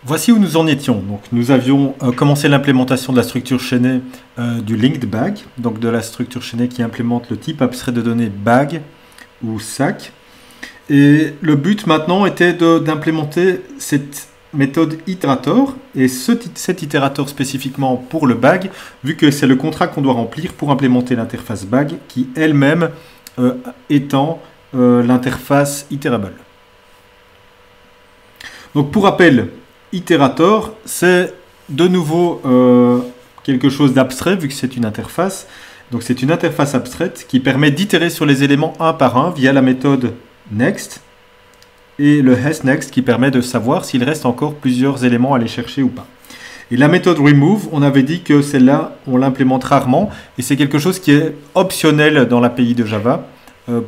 Voici où nous en étions. Donc, nous avions commencé l'implémentation de la structure chaînée du linked bag, donc de la structure chaînée qui implémente le type abstrait de données bag ou sac. Et le but maintenant était d'implémenter cette méthode iterator et cet itérator spécifiquement pour le bag, vu que c'est le contrat qu'on doit remplir pour implémenter l'interface bag qui elle-même étend l'interface iterable. Donc pour rappel, itérator, c'est de nouveau quelque chose d'abstrait vu que c'est une interface. Donc c'est une interface abstraite qui permet d'itérer sur les éléments un par un via la méthode next et le hasNext qui permet de savoir s'il reste encore plusieurs éléments à aller chercher ou pas. Et la méthode remove, on avait dit que celle-là, on l'implémente rarement et c'est quelque chose qui est optionnel dans l'API de Java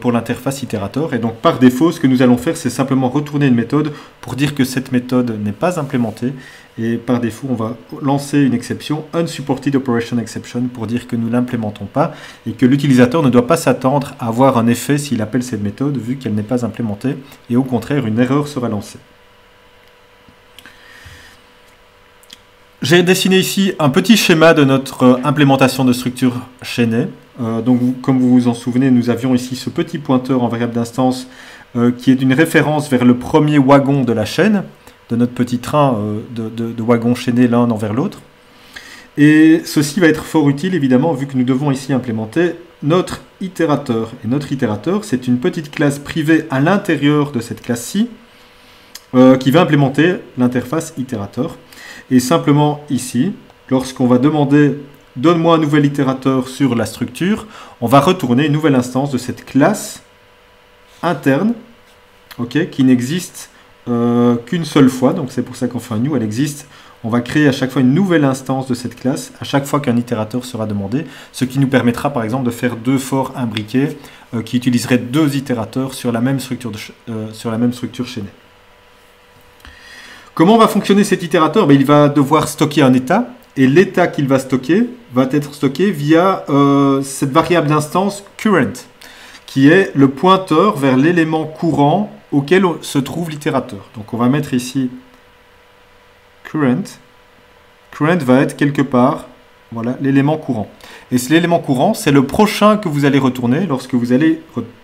pour l'interface itérator. Et donc par défaut, ce que nous allons faire, c'est simplement retourner une méthode pour dire que cette méthode n'est pas implémentée. Et par défaut, on va lancer une exception, unsupported operation exception, pour dire que nous ne l'implémentons pas et que l'utilisateur ne doit pas s'attendre à avoir un effet s'il appelle cette méthode vu qu'elle n'est pas implémentée. Et au contraire, une erreur sera lancée. J'ai dessiné ici un petit schéma de notre implémentation de structure chaînée. Donc, comme vous vous en souvenez, nous avions ici ce petit pointeur en variable d'instance qui est une référence vers le premier wagon de la chaîne, de notre petit train de wagons chaînés l'un envers l'autre. Et ceci va être fort utile, évidemment, vu que nous devons ici implémenter notre itérateur. Et notre itérateur, c'est une petite classe privée à l'intérieur de cette classe-ci qui va implémenter l'interface itérateur. Et simplement ici, lorsqu'on va demander « Donne-moi un nouvel itérateur sur la structure », on va retourner une nouvelle instance de cette classe interne qui n'existe qu'une seule fois. Donc c'est pour ça qu'on fait un new, elle existe. On va créer à chaque fois une nouvelle instance de cette classe, à chaque fois qu'un itérateur sera demandé, ce qui nous permettra par exemple de faire deux for imbriqués qui utiliseraient deux itérateurs sur la même structure chaînée. Comment va fonctionner cet itérateur? Il va devoir stocker un état, et l'état qu'il va stocker va être stocké via cette variable d'instance current, qui est le pointeur vers l'élément courant auquel se trouve l'itérateur. Donc on va mettre ici current. Current va être quelque part, voilà, l'élément courant. Et l'élément courant, c'est le prochain que vous allez retourner lorsque vous allez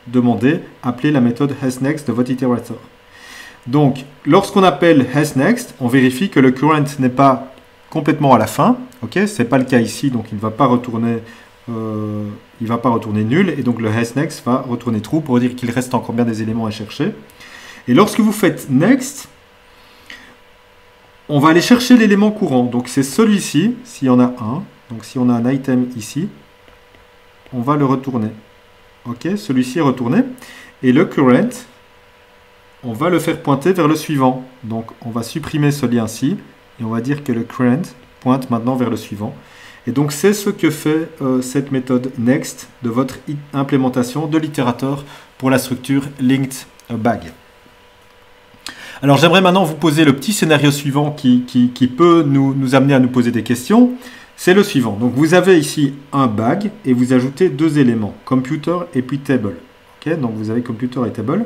demander, appeler la méthode hasNext de votre itérateur. Donc, lorsqu'on appelle hasNext, on vérifie que le current n'est pas complètement à la fin. Ce n'est pas le cas ici, donc il ne va pas retourner nul. Et donc le hasNext va retourner true pour dire qu'il reste encore bien des éléments à chercher. Et lorsque vous faites next, on va aller chercher l'élément courant. Donc c'est celui-ci, s'il y en a un. Donc si on a un item ici, on va le retourner. Celui-ci est retourné. Et le current, on va le faire pointer vers le suivant. Donc on va supprimer ce lien-ci et on va dire que le current pointe maintenant vers le suivant. Et donc c'est ce que fait cette méthode next de votre implémentation de l'itérateur pour la structure linked bag. Alors j'aimerais maintenant vous poser le petit scénario suivant qui peut nous amener à nous poser des questions. C'est le suivant. Donc vous avez ici un bag et vous ajoutez deux éléments, computer et puis table. Donc vous avez computer et table.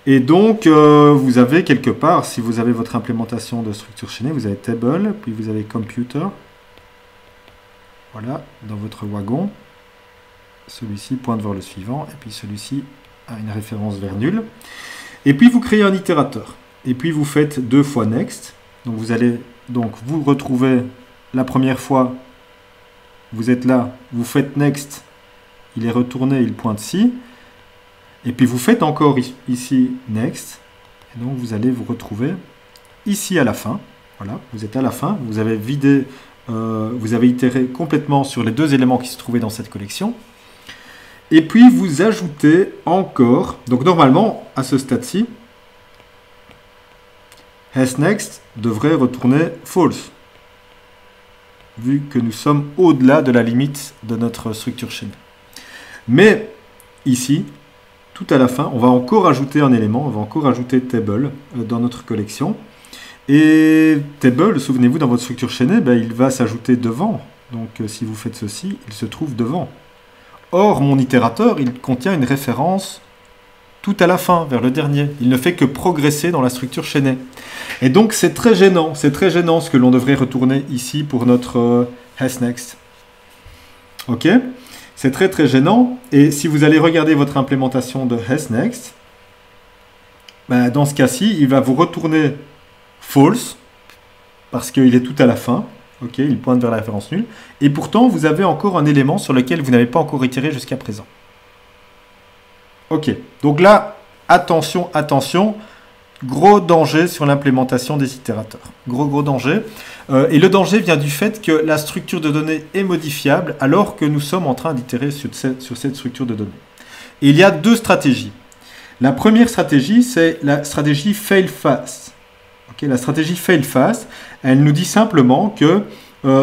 Et donc, vous avez quelque part, si vous avez votre implémentation de structure chaînée, vous avez table, puis vous avez computer. Voilà, dans votre wagon. Celui-ci pointe vers le suivant, et puis celui-ci a une référence vers nul. Et puis, vous créez un itérateur. Et puis, vous faites deux fois next. Donc, vous allez vous retrouver la première fois, vous êtes là, vous faites next, il est retourné, il pointe ci. Et puis vous faites encore ici next, et donc vous allez vous retrouver ici à la fin. Voilà, vous êtes à la fin, vous avez vidé, vous avez itéré complètement sur les deux éléments qui se trouvaient dans cette collection. Et puis vous ajoutez encore, donc normalement à ce stade-ci, hasNext devrait retourner false, vu que nous sommes au-delà de la limite de notre structure chaînée. Mais ici, tout à la fin, on va encore ajouter un élément, on va encore ajouter table dans notre collection. Et table, souvenez-vous, dans votre structure chaînée, il va s'ajouter devant. Donc si vous faites ceci, il se trouve devant. Or, mon itérateur, il contient une référence tout à la fin, vers le dernier. Il ne fait que progresser dans la structure chaînée. Et donc c'est très gênant ce que l'on devrait retourner ici pour notre hasNext. Ok? C'est très très gênant. Et si vous allez regarder votre implémentation de hasNext, ben, dans ce cas-ci, il va vous retourner false, parce qu'il est tout à la fin. Ok, il pointe vers la référence nulle. Et pourtant, vous avez encore un élément sur lequel vous n'avez pas encore itéré jusqu'à présent. Ok, donc là, attention, attention, gros danger sur l'implémentation des itérateurs. Gros danger. Et le danger vient du fait que la structure de données est modifiable alors que nous sommes en train d'itérer sur cette structure de données. Et il y a deux stratégies. La première stratégie, c'est la stratégie fail fast. Okay, la stratégie fail fast, elle nous dit simplement que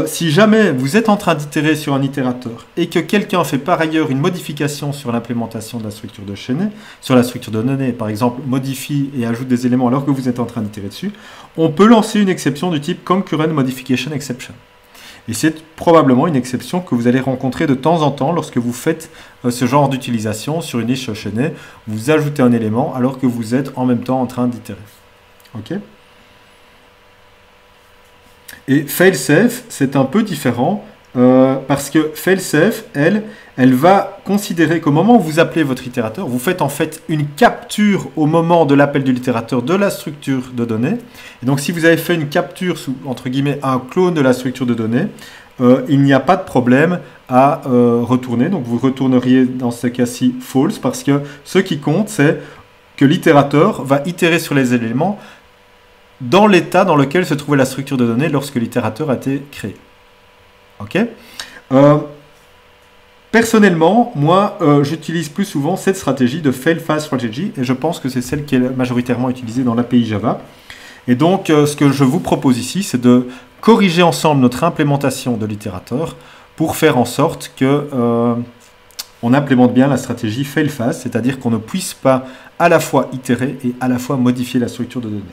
si jamais vous êtes en train d'itérer sur un itérateur et que quelqu'un fait par ailleurs une modification sur l'implémentation de la structure de chaînée, sur la structure de données, par exemple modifie et ajoute des éléments alors que vous êtes en train d'itérer dessus, on peut lancer une exception du type Concurrent Modification Exception. Et c'est probablement une exception que vous allez rencontrer de temps en temps lorsque vous faites ce genre d'utilisation sur une niche chaînée. Vous ajoutez un élément alors que vous êtes en même temps en train d'itérer. Ok ? Et failsafe, c'est un peu différent parce que failsafe, elle va considérer qu'au moment où vous appelez votre itérateur, vous faites en fait une capture au moment de l'appel de l'itérateur de la structure de données. Et donc si vous avez fait une capture sous, entre guillemets, un clone de la structure de données, il n'y a pas de problème à retourner. Donc vous retourneriez dans ce cas-ci false parce que ce qui compte, c'est que l'itérateur va itérer sur les éléments dans l'état dans lequel se trouvait la structure de données lorsque l'itérateur a été créé. Ok ? Personnellement, moi, j'utilise plus souvent cette stratégie de fail fast strategy et je pense que c'est celle qui est majoritairement utilisée dans l'API Java. Et donc, ce que je vous propose ici, c'est de corriger ensemble notre implémentation de l'itérateur pour faire en sorte que on implémente bien la stratégie fail fast, c'est-à-dire qu'on ne puisse pas à la fois itérer et à la fois modifier la structure de données.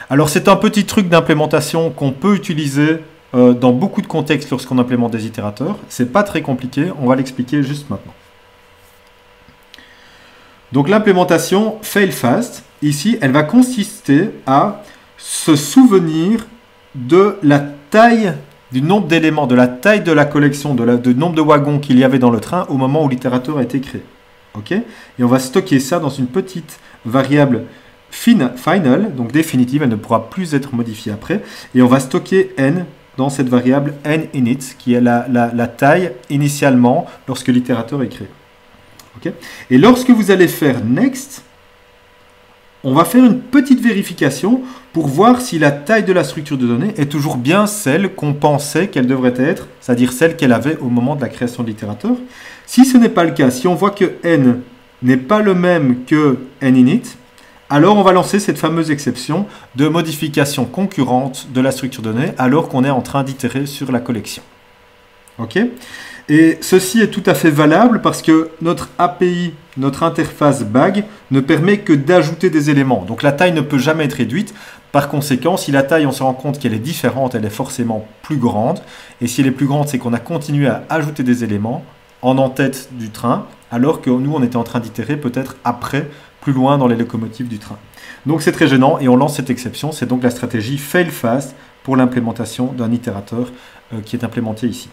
Alors, c'est un petit truc d'implémentation qu'on peut utiliser dans beaucoup de contextes lorsqu'on implémente des itérateurs. C'est pas très compliqué, on va l'expliquer juste maintenant. Donc l'implémentation fail fast, ici, elle va consister à se souvenir de la taille du nombre d'éléments, de la taille de la collection, du nombre de wagons qu'il y avait dans le train au moment où l'itérateur a été créé. Okay ? Et on va stocker ça dans une petite variable final, donc définitive, elle ne pourra plus être modifiée après. Et on va stocker n dans cette variable n_init, qui est la taille initialement lorsque l'itérateur est créé. Okay. Et lorsque vous allez faire next, on va faire une petite vérification pour voir si la taille de la structure de données est toujours bien celle qu'on pensait qu'elle devrait être, c'est-à-dire celle qu'elle avait au moment de la création de l'itérateur. Si ce n'est pas le cas, si on voit que n n'est pas le même que n_init, alors on va lancer cette fameuse exception de modification concurrente de la structure de données alors qu'on est en train d'itérer sur la collection. Ok ? Et ceci est tout à fait valable parce que notre API, notre interface BAG, ne permet que d'ajouter des éléments. Donc la taille ne peut jamais être réduite. Par conséquent, si la taille, on se rend compte qu'elle est différente, elle est forcément plus grande. Et si elle est plus grande, c'est qu'on a continué à ajouter des éléments en tête du train, alors que nous, on était en train d'itérer peut-être après, plus loin dans les locomotives du train. Donc c'est très gênant et on lance cette exception. C'est donc la stratégie fail fast pour l'implémentation d'un itérateur qui est implémenté ici.